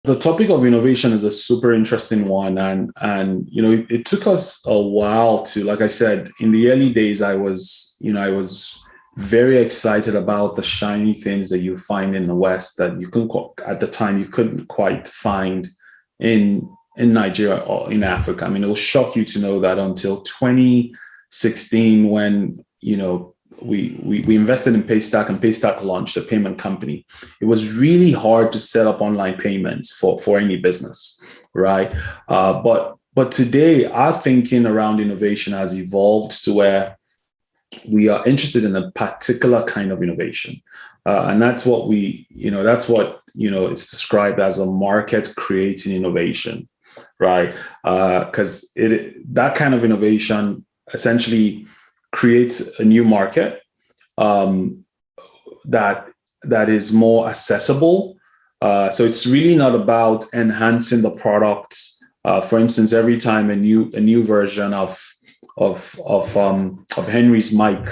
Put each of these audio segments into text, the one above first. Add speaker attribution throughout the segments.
Speaker 1: The topic of innovation is a super interesting one, and it took us a while to, like I said, in the early days, I was very excited about the shiny things that you find in the West that you couldn't at the time you couldn't quite find in Nigeria or in Africa. I mean, it will shock you to know that until 2016, when we invested in Paystack and Paystack launched a payment company. It was really hard to set up online payments for any business, right? But today, our thinking around innovation has evolved to where we are interested in a particular kind of innovation, and that's what it's described as a market creating innovation, right? Because that kind of innovation essentially creates a new market, um, that that is more accessible. So it's really not about enhancing the product. For instance, every time a new version of Henry's mic,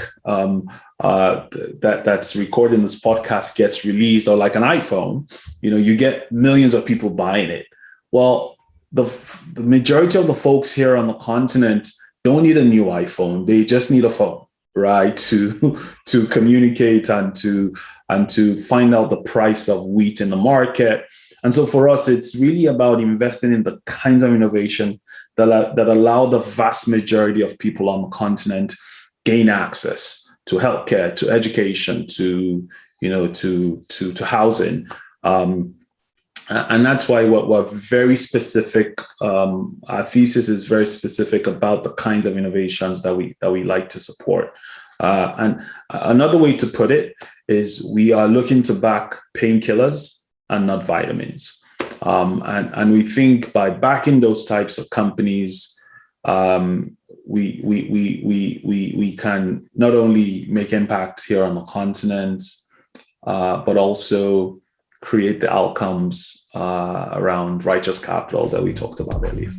Speaker 1: that's recording this podcast gets released, or like an iPhone, you get millions of people buying it. Well, the the majority of the folks here on the continent don't need a new iPhone. They just need a phone, right? To communicate and to find out the price of wheat in the market. And so for us, it's really about investing in the kinds of innovation that allow the vast majority of people on the continent gain access to healthcare, to education, to housing. Um, and that's why we're very specific. Our thesis is very specific about the kinds of innovations that we like to support. And another way to put it is we are looking to back painkillers and not vitamins. And we think by backing those types of companies, we can not only make impact here on the continent, but also create the outcomes around righteous capital that we talked about earlier.